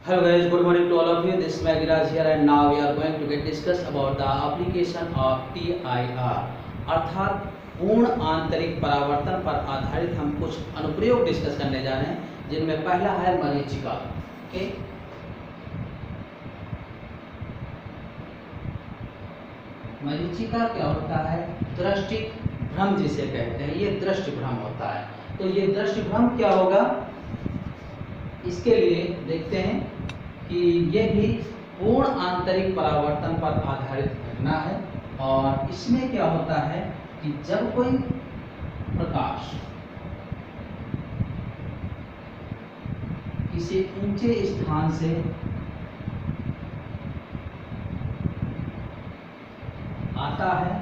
Hello guys, good morning to all of you. This is Magiraj here and now we are going to get discuss about the application of TIR अर्थात पूर्ण आंतरिक परावर्तन पर आधारित हम कुछ अनुप्रयोग डिस्कस करने जा रहे हैं, जिनमें पहला है मरीचिका। ओके, मरीचिका क्या होता है? दृष्टि भ्रम जिसे कहते हैं, ये दृष्टि भ्रम होता है। तो ये दृष्टि भ्रम क्या होगा, इसके लिए देखते हैं कि यह भी पूर्ण आंतरिक परावर्तन पर आधारित घटना है। और इसमें क्या होता है कि जब कोई प्रकाश किसी ऊंचे स्थान से आता है,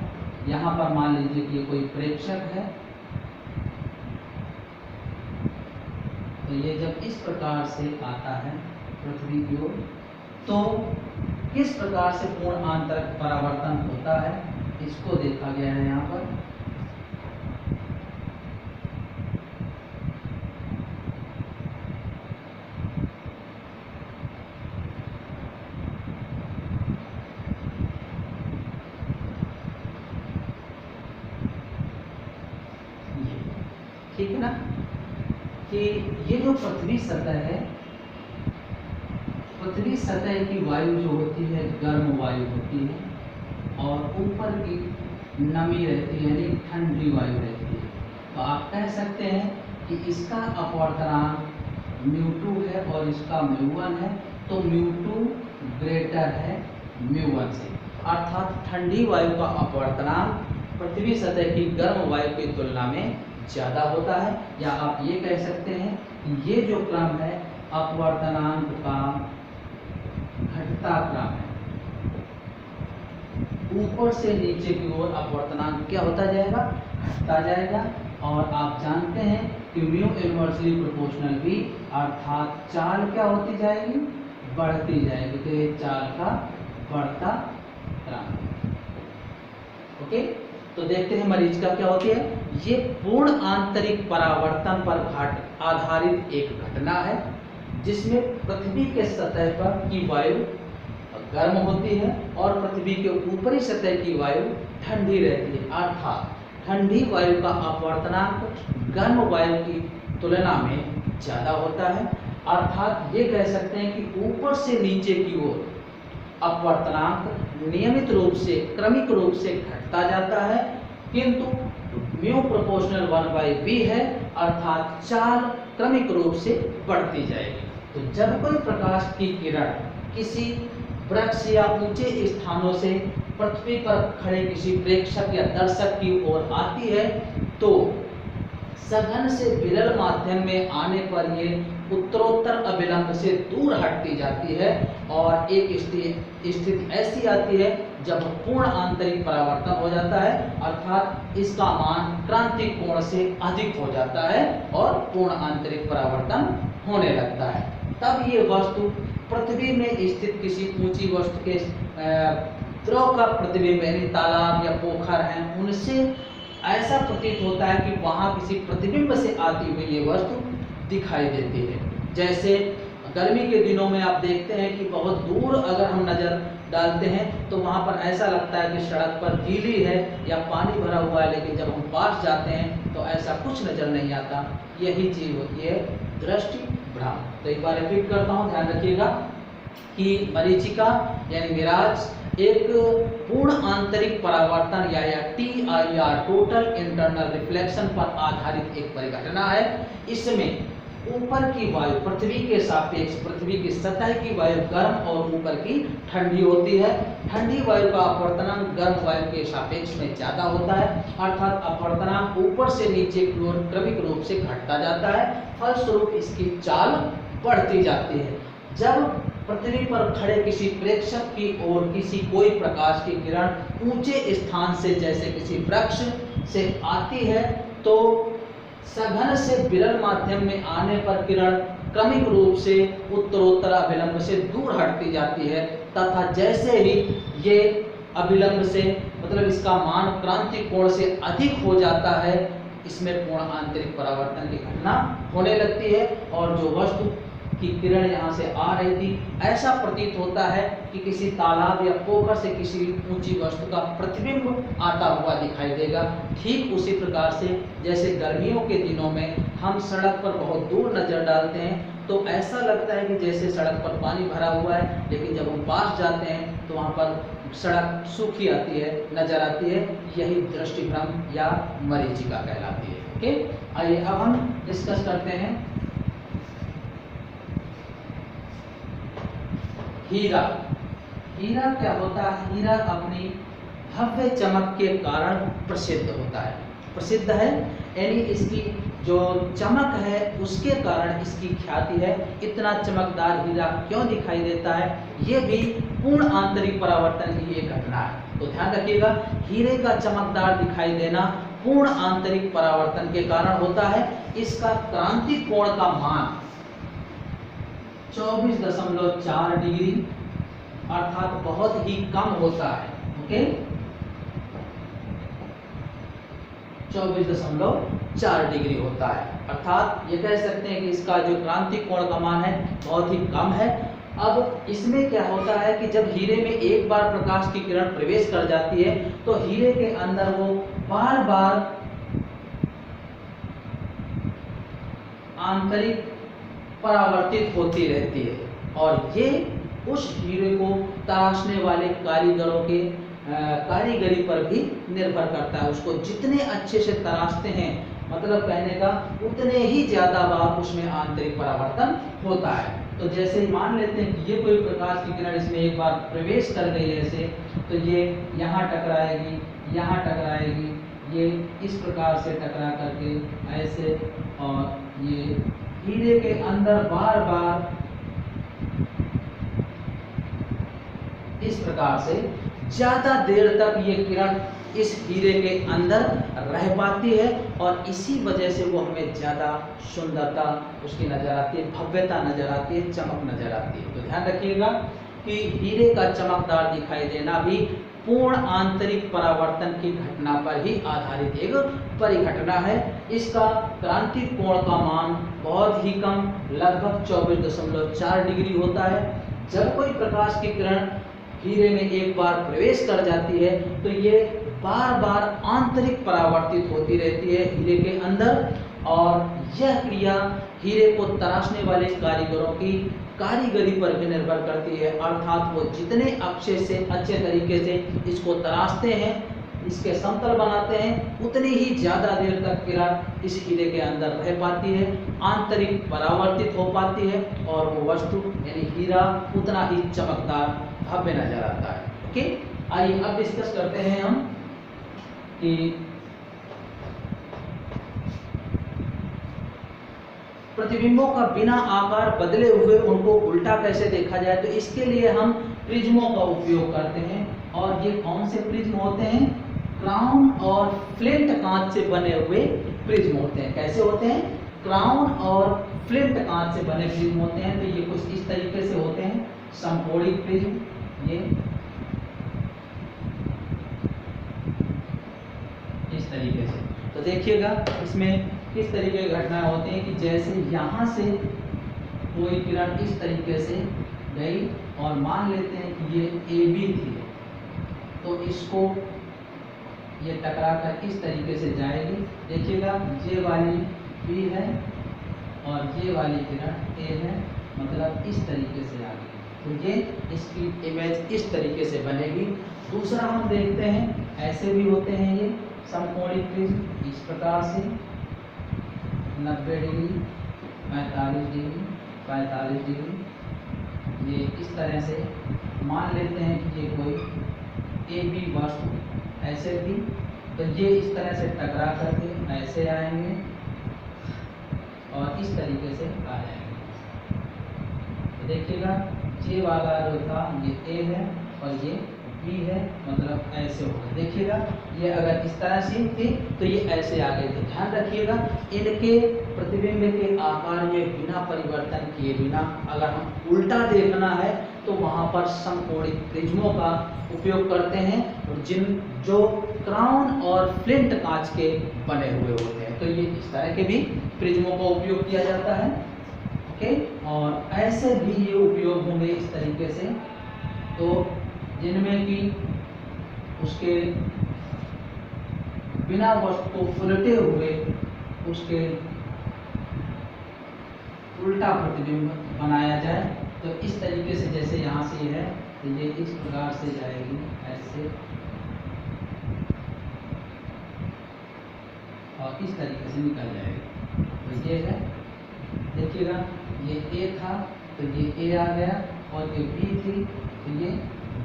यहाँ पर मान लीजिए कि कोई प्रेक्षक है, तो ये जब इस प्रकार से आता है पृथ्वी की ओर, तो किस प्रकार से पूर्ण आंतरिक परावर्तन होता है, इसको देखा गया है यहाँ पर। ठीक है ना, कि ये जो पृथ्वी सतह है, पृथ्वी सतह की वायु जो होती है गर्म वायु होती है और ऊपर की नमी रहती है, यानी ठंडी वायु रहती है। तो आप कह सकते हैं कि इसका अपवर्तनांक μ2 है और इसका μ1 है, तो μ2 ग्रेटर है μ1 से, अर्थात ठंडी वायु का अपवर्तनांक पृथ्वी सतह की गर्म वायु की तुलना में ज़्यादा होता है। या आप ये कह सकते हैं कि ये जो क्रम है अपवर्तनांक का घटता क्रम है, ऊपर से नीचे की ओर अपवर्तनांक क्या होता जाएगा, घटता जाएगा। और आप जानते हैं कि म्यू इनवर्सली प्रोपोर्शनल भी, अर्थात चाल क्या होती जाएगी, बढ़ती जाएगी। तो ये चाल का बढ़ता क्रम। ओके, तो देखते हैं मरीचिका क्या होती है। ये पूर्ण आंतरिक परावर्तन पर आधारित एक घटना है, जिसमें पृथ्वी के सतह पर की वायु गर्म होती है और पृथ्वी के ऊपरी सतह की वायु ठंडी रहती है, अर्थात ठंडी वायु का अपवर्तनांक गर्म वायु की तुलना में ज़्यादा होता है। अर्थात ये कह सकते हैं कि ऊपर से नीचे की ओर अपवर्तनांक नियमित रूप से, क्रमिक रूप से घटता जाता है, किंतु म्यू प्रोपोर्शनल 1/v है, अर्थात चाल क्रमिक रूप से बढ़ती जाएगी। तो जब कोई प्रकाश की किरण किसी वृक्ष या ऊंचे स्थानों से पृथ्वी पर खड़े किसी प्रेक्षक या दर्शक की ओर आती है, तो सघन से विरल माध्यम में आने पर ये उत्तरोत्तर अविलंब से दूर हटती जाती है और एक स्थिति ऐसी आती है जब पूर्ण आंतरिक परावर्तन हो जाता है, अर्थात इसका मान क्रांतिक कोण से अधिक हो जाता है और पूर्ण आंतरिक परावर्तन होने लगता है। तब ये वस्तु पृथ्वी में स्थित किसी ऊंची वस्तु के द्रव का प्रतिबिंब, यानी तालाब या पोखर हैं, उनसे ऐसा प्रतीत होता है कि वहाँ किसी प्रतिबिंब से आती हुई ये वस्तु दिखाई देती है। जैसे गर्मी के दिनों में आप देखते हैं कि बहुत दूर अगर हम नज़र डालते हैं तो वहाँ पर ऐसा लगता है कि सड़क पर गीली है या पानी भरा हुआ है, लेकिन जब हम पास जाते हैं तो ऐसा कुछ नज़र नहीं आता। यही चीज़ होती है दृष्टि भ्रम। तो एक बार रिपीट करता हूँ, ध्यान रखिएगा कि मरीचिका यानी मिराज एक पूर्ण आंतरिक परावर्तन या TIR टोटल इंटरनल रिफ्लेक्शन पर आधारित एक परिघटना है। इसमें ऊपर की वायु पृथ्वी के सापेक्ष, पृथ्वी की सतह की वायु गर्म और ऊपर की ठंडी होती है। ठंडी वायु का अपवर्तनांक गर्म वायु के सापेक्ष में ज़्यादा होता है, अर्थात अपवर्तनांक ऊपर से नीचे की ओर क्रमिक रूप से घटता जाता है, फलस्वरूप इसकी चाल बढ़ती जाती है। जब पृथ्वी पर खड़े किसी प्रेक्षक की ओर किसी कोई प्रकाश की किरण ऊंचे स्थान से, जैसे किसी वृक्ष से आती है, तो सघन से विरल माध्यम में आने पर किरण क्रमिक रूप से उत्तरोत्तर अभिलंब से दूर हटती जाती है, तथा जैसे ही ये अभिलंब से, मतलब इसका मान क्रांतिक कोण से अधिक हो जाता है, इसमें पूर्ण आंतरिक परावर्तन की घटना होने लगती है और जो वस्तु की किरण यहाँ से आ रही थी। ऐसा प्रतीत होता है कि किसी तालाब या पोखर से किसी ऊंची वस्तु का प्रतिबिंब आता हुआ दिखाई देगा। ठीक उसी प्रकार से जैसे गर्मियों के दिनों में हम सड़क पर बहुत दूर नजर डालते हैं तो ऐसा लगता है कि जैसे सड़क पर पानी भरा हुआ है, लेकिन जब हम पास जाते हैं तो वहाँ पर सड़क सूखी आती है, नजर आती है। यही दृष्टिभ्रम या मरीचिका कहलाती है। ओके, आइए अब हम डिस्कस करते हैं हीरा। हीरा क्या होता है? हीरा अपनी भव्य चमक के कारण प्रसिद्ध होता है। प्रसिद्ध है यानी इसकी जो चमक है उसके कारण इसकी ख्याति है। इतना चमकदार हीरा क्यों दिखाई देता है? ये भी पूर्ण आंतरिक परावर्तन की एक घटना है। तो ध्यान रखिएगा, हीरे का चमकदार दिखाई देना पूर्ण आंतरिक परावर्तन के कारण होता है। इसका क्रांति कोण का मान 24.4 डिग्री अर्थात बहुत ही कम होता है। ओके, 24.4 डिग्री होता है, अर्थात ये कह सकते हैं कि इसका जो क्रांति कोण का मान है बहुत ही कम है। अब इसमें क्या होता है कि जब हीरे में एक बार प्रकाश की किरण प्रवेश कर जाती है तो हीरे के अंदर वो बार बार आंतरिक परावर्तित होती रहती है, और ये उस हीरे को तराशने वाले कारीगरों के कारीगरी पर भी निर्भर करता है। उसको जितने अच्छे से तराशते हैं, मतलब कहने का उतने ही ज्यादा बार उसमें आंतरिक परावर्तन होता है। तो जैसे ही मान लेते हैं कि ये कोई प्रकाश की किरण इसमें एक बार प्रवेश कर गई ऐसे, तो ये यहाँ टकराएगी, यहाँ टकराएगी, ये इस प्रकार से टकरा करके ऐसे, और ये हीरे के अंदर बार बार इस प्रकार से ज्यादा देर तक ये किरण इस हीरे के अंदर रह पाती है, और इसी वजह से वो हमें ज्यादा सुंदरता उसकी नजर आती है, भव्यता नजर आती है, चमक नजर आती है। तो ध्यान रखिएगा कि हीरे का चमकदार दिखाई देना भी पूर्ण आंतरिक परावर्तन की घटना पर ही आधारित एक परिघटना है। इसका क्रांति कोण का मान बहुत ही कम, लगभग 24.4 डिग्री होता है। जब कोई प्रकाश की किरण हीरे में एक बार प्रवेश कर जाती है तो ये बार बार आंतरिक परावर्तित होती रहती है हीरे के अंदर, और यह क्रिया हीरे को तराशने वाले कारीगरों की कारीगरी पर भी निर्भर करती है। अर्थात वो जितने अच्छे तरीके से इसको तराशते हैं, इसके समतल बनाते हैं, उतनी ही ज़्यादा देर तक किरण इस हीरे के अंदर रह पाती है, आंतरिक परावर्तित हो पाती है, और वो वस्तु यानी हीरा उतना ही चमकदार भव्य नजर आता है। ओके, आइए अब डिस्कस करते हैं हम कि प्रतिबिंबों का बिना आकार बदले हुए उनको उल्टा कैसे देखा जाए। तो इसके लिए हम प्रिज्मों का उपयोग करते हैं, और ये कौन से प्रिज्म होते हैं? क्राउन और फ्लिंट कांच से बने हुए प्रिज्म होते हैं। कैसे होते हैं? क्राउन और फ्लिंट कांच से बने प्रिज्म होते हैं। तो ये कुछ इस तरीके से होते हैं, समकोणिक प्रिज्म, ये इस तरीके से। तो देखिएगा इसमें किस तरीके की घटनाएं होती हैं कि जैसे यहाँ से कोई किरण इस तरीके से गई, और मान लेते हैं कि ये AB थी, तो इसको ये टकरा कर इस तरीके से जाएगी। देखिएगा ये वाली B है और ये वाली किरण A है, मतलब इस तरीके से आ गई। तो ये इसकी इमेज इस तरीके से बनेगी। दूसरा हम देखते हैं, ऐसे भी होते हैं ये समकोणिक प्रिज्म, इस प्रकार से 90 डिग्री, 45 डिग्री, 45 डिग्री, ये इस तरह से। मान लेते हैं कि ये कोई AB वस्तु ऐसे थी, तो ये इस तरह से टकरा करके ऐसे आएंगे और इस तरीके से आ जाएंगे। तो देखिएगा ये वाला जो था ये A है और ये B है, मतलब ऐसे होगा। देखिएगा ये अगर इस तरह से थी तो ये ऐसे आ गए थे। ध्यान रखिएगा इनके प्रतिबिंब के आकार में बिना परिवर्तन किए बिना अगर हम उल्टा देखना है तो वहाँ पर समकोणिक प्रिज्मों का उपयोग करते हैं, जो क्राउन और फ्लिंट कांच के बने हुए होते हैं। तो ये इस तरह के भी प्रिज्मों का उपयोग किया जाता है। ओके। और ऐसे भी ये उपयोग होंगे इस तरीके से, तो जिनमें कि उसके बिना वस्तु को उलटे हुए उसके उल्टा प्रतिबिंब बनाया जाए। तो इस तरीके से जैसे यहाँ से है तो ये इस प्रकार से जाएगी ऐसे, और इस तरीके से निकल जाएगी। तो ये है, देखिएगा ये ए था तो ये ए आ गया, और ये बी थी तो ये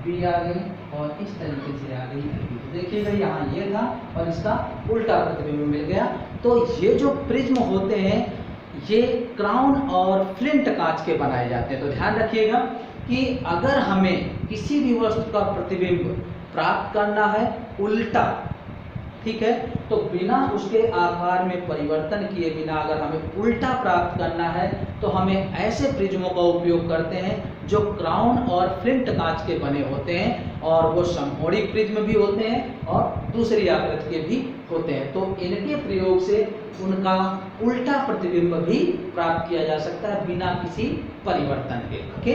बी आ गई, और इस तरीके से आ गई बी। तो देखिएगा यहाँ ये था और इसका उल्टा प्रतिबिंब मिल गया। तो ये जो प्रिज्म होते हैं ये क्राउन और फ्लिंट कांच के बनाए जाते हैं। तो ध्यान रखिएगा कि अगर हमें किसी भी वस्तु का प्रतिबिंब प्राप्त करना है उल्टा, ठीक है, तो बिना उसके आकार में परिवर्तन किए बिना अगर हमें उल्टा प्राप्त करना है तो हमें ऐसे प्रिज्मों का उपयोग करते हैं जो क्राउन और फ्लिंट कांच के बने होते हैं, और वो समकोणिक प्रिज्म भी होते हैं और दूसरी आकृति के भी होते हैं। तो इनके प्रयोग से उनका उल्टा प्रतिबिंब भी प्राप्त किया जा सकता है बिना किसी परिवर्तन के। ओके।